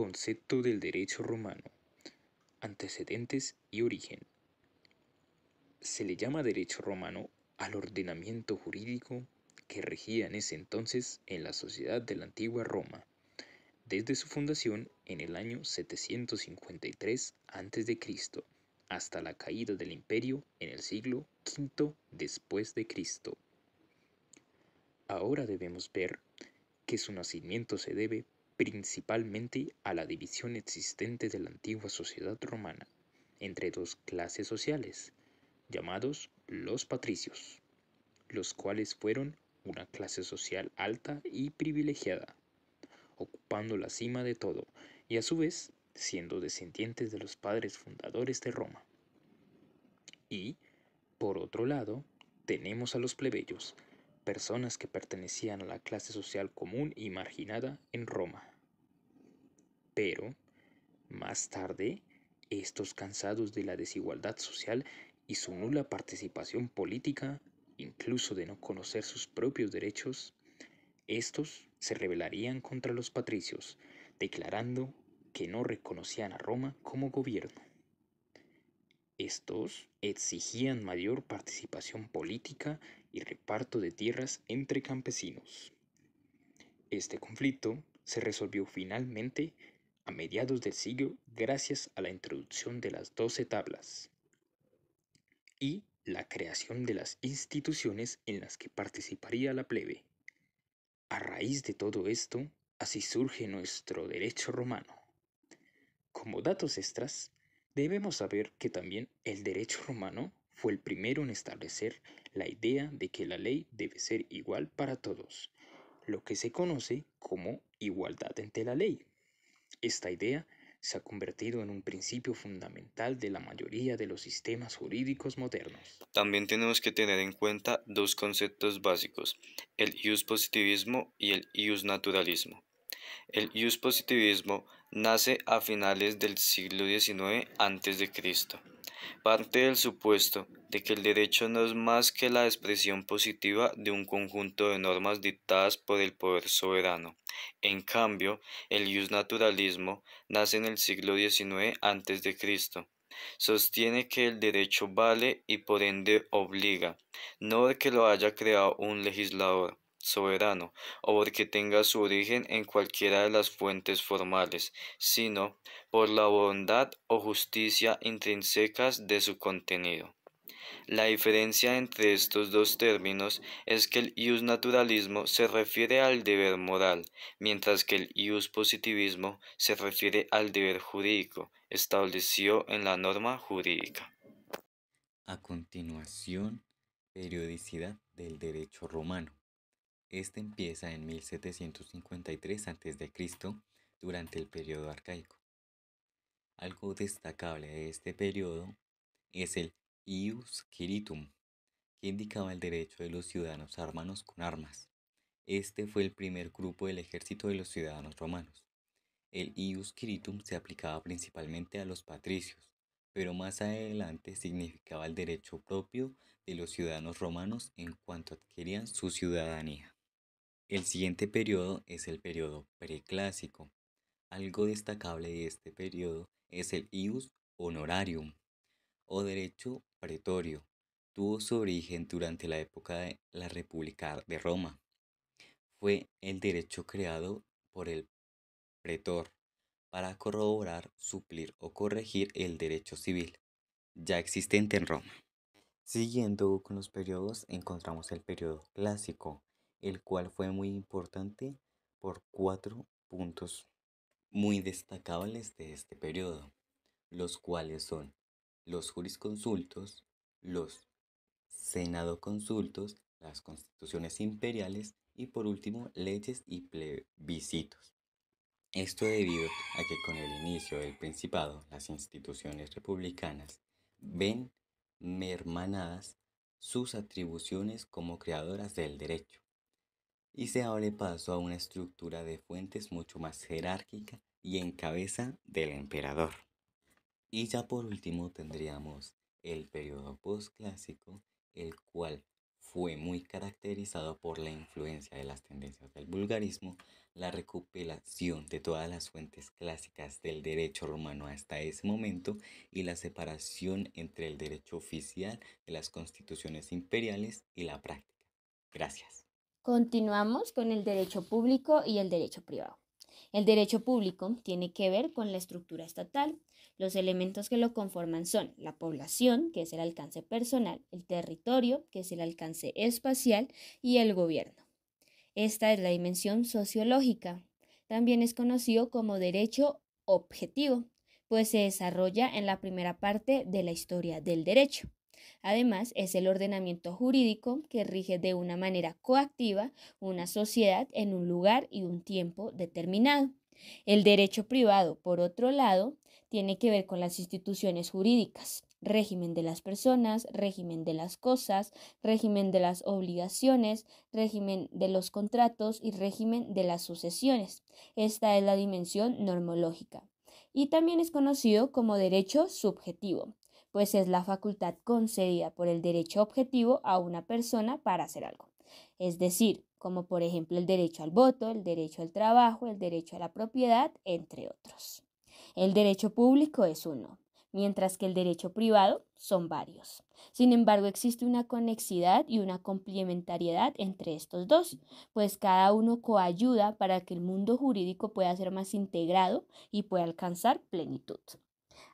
Concepto del derecho romano. Antecedentes y origen. Se le llama derecho romano al ordenamiento jurídico que regía en ese entonces en la sociedad de la antigua Roma, desde su fundación en el año 753 a.C. hasta la caída del imperio en el siglo V después de Cristo. Ahora debemos ver que su nacimiento se debe principalmente a la división existente de la antigua sociedad romana entre dos clases sociales, llamados los patricios, los cuales fueron una clase social alta y privilegiada, ocupando la cima de todo y a su vez siendo descendientes de los padres fundadores de Roma. Y, por otro lado, tenemos a los plebeyos, personas que pertenecían a la clase social común y marginada en Roma. Pero, más tarde, estos, cansados de la desigualdad social y su nula participación política, incluso de no conocer sus propios derechos, estos se rebelarían contra los patricios, declarando que no reconocían a Roma como gobierno. Estos exigían mayor participación política y reparto de tierras entre campesinos. Este conflicto se resolvió finalmente a mediados del siglo gracias a la introducción de las 12 tablas y la creación de las instituciones en las que participaría la plebe. A raíz de todo esto, así surge nuestro derecho romano. Como datos extras, debemos saber que también el derecho romano fue el primero en establecer la idea de que la ley debe ser igual para todos, lo que se conoce como igualdad ante la ley. Esta idea se ha convertido en un principio fundamental de la mayoría de los sistemas jurídicos modernos. También tenemos que tener en cuenta dos conceptos básicos, el iuspositivismo y el iusnaturalismo. El iuspositivismo nace a finales del siglo XIX a.C. Parte del supuesto de que el derecho no es más que la expresión positiva de un conjunto de normas dictadas por el poder soberano. En cambio, el iusnaturalismo nace en el siglo XIX a.C. Sostiene que el derecho vale y por ende obliga, no de que lo haya creado un legislador soberano o porque tenga su origen en cualquiera de las fuentes formales, sino por la bondad o justicia intrínsecas de su contenido. La diferencia entre estos dos términos es que el iusnaturalismo se refiere al deber moral, mientras que el iuspositivismo se refiere al deber jurídico establecido en la norma jurídica. A continuación, periodicidad del derecho romano. Este empieza en 1753 a.C. durante el periodo arcaico. Algo destacable de este periodo es el ius quiritum, que indicaba el derecho de los ciudadanos a armarnos con armas. Este fue el primer grupo del ejército de los ciudadanos romanos. El ius quiritum se aplicaba principalmente a los patricios, pero más adelante significaba el derecho propio de los ciudadanos romanos en cuanto adquirían su ciudadanía. El siguiente periodo es el periodo preclásico. Algo destacable de este periodo es el ius honorarium o derecho pretorio. Tuvo su origen durante la época de la República de Roma. Fue el derecho creado por el pretor para corroborar, suplir o corregir el derecho civil ya existente en Roma. Siguiendo con los periodos, encontramos el periodo clásico, el cual fue muy importante por 4 puntos muy destacables de este periodo, los cuales son los jurisconsultos, los senadoconsultos, las constituciones imperiales y por último leyes y plebiscitos. Esto debido a que con el inicio del Principado, las instituciones republicanas ven mermanadas sus atribuciones como creadoras del derecho y se abre paso a una estructura de fuentes mucho más jerárquica y en cabeza del emperador. Y ya por último tendríamos el periodo posclásico, el cual fue muy caracterizado por la influencia de las tendencias del vulgarismo, la recopilación de todas las fuentes clásicas del derecho romano hasta ese momento y la separación entre el derecho oficial de las constituciones imperiales y la práctica. Gracias. Continuamos con el derecho público y el derecho privado. El derecho público tiene que ver con la estructura estatal. Los elementos que lo conforman son la población, que es el alcance personal, el territorio, que es el alcance espacial, y el gobierno. Esta es la dimensión sociológica. También es conocido como derecho objetivo, pues se desarrolla en la primera parte de la historia del derecho. Además, es el ordenamiento jurídico que rige de una manera coactiva una sociedad en un lugar y un tiempo determinado. El derecho privado, por otro lado, tiene que ver con las instituciones jurídicas, régimen de las personas, régimen de las cosas, régimen de las obligaciones, régimen de los contratos y régimen de las sucesiones. Esta es la dimensión normológica. Y también es conocido como derecho subjetivo, pues es la facultad concedida por el derecho objetivo a una persona para hacer algo. Es decir, como por ejemplo el derecho al voto, el derecho al trabajo, el derecho a la propiedad, entre otros. El derecho público es uno, mientras que el derecho privado son varios. Sin embargo, existe una conexidad y una complementariedad entre estos dos, pues cada uno coayuda para que el mundo jurídico pueda ser más integrado y pueda alcanzar plenitud.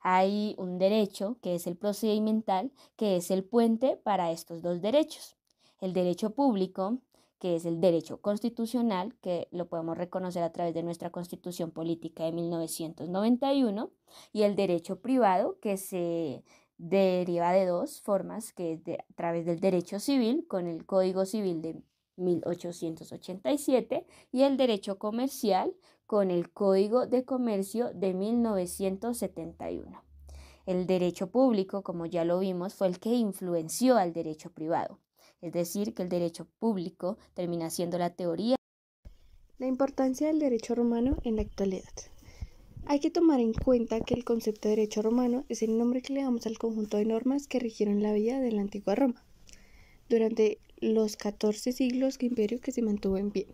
Hay un derecho, que es el procedimental, que es el puente para estos dos derechos. El derecho público, que es el derecho constitucional, que lo podemos reconocer a través de nuestra Constitución Política de 1991, y el derecho privado, que se deriva de dos formas, que es a través del derecho civil, con el Código Civil de 1887, y el derecho comercial, con el Código de Comercio de 1971. El derecho público, como ya lo vimos, fue el que influenció al derecho privado. Es decir, que el derecho público termina siendo la teoría. La importancia del derecho romano en la actualidad. Hay que tomar en cuenta que el concepto de derecho romano es el nombre que le damos al conjunto de normas que rigieron la vida de la antigua Roma durante los 14 siglos de imperio que se mantuvo en pie.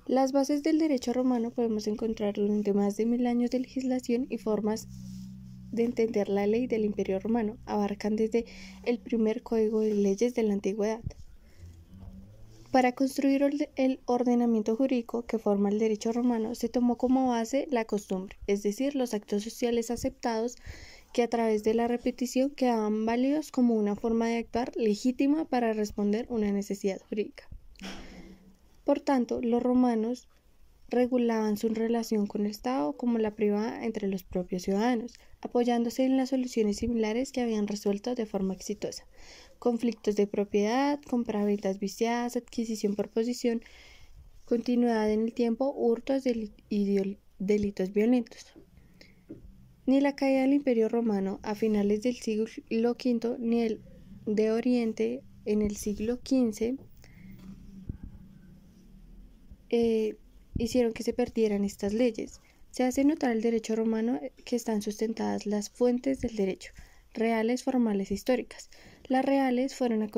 Las bases del derecho romano podemos encontrar durante más de 1000 años de legislación y formas de entender la ley del Imperio Romano. Abarcan desde el primer código de leyes de la antigüedad. Para construir el ordenamiento jurídico que forma el derecho romano, se tomó como base la costumbre, es decir, los actos sociales aceptados que a través de la repetición quedaban válidos como una forma de actuar legítima para responder una necesidad jurídica. Por tanto, los romanos regulaban su relación con el Estado como la privada entre los propios ciudadanos, apoyándose en las soluciones similares que habían resuelto de forma exitosa: conflictos de propiedad, compraventas viciadas, adquisición por posesión, continuidad en el tiempo, hurtos y delitos violentos. Ni la caída del Imperio Romano a finales del siglo V ni el de Oriente en el siglo XV hicieron que se perdieran estas leyes. Se hace notar el derecho romano que están sustentadas las fuentes del derecho, reales, formales e históricas. Las reales fueron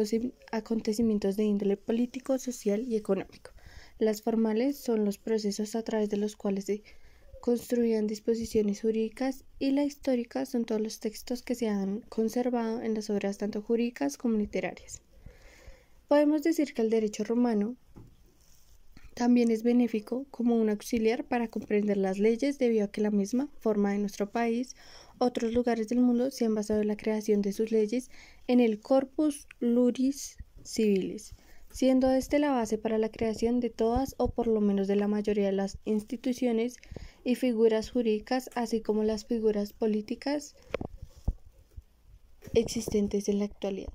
acontecimientos de índole político, social y económico. Las formales son los procesos a través de los cuales se construían disposiciones jurídicas, y las históricas son todos los textos que se han conservado en las obras tanto jurídicas como literarias. Podemos decir que el derecho romano también es benéfico como un auxiliar para comprender las leyes, debido a que la misma forma de nuestro país, otros lugares del mundo se han basado en la creación de sus leyes en el corpus juris civilis, siendo este la base para la creación de todas o por lo menos de la mayoría de las instituciones y figuras jurídicas, así como las figuras políticas existentes en la actualidad.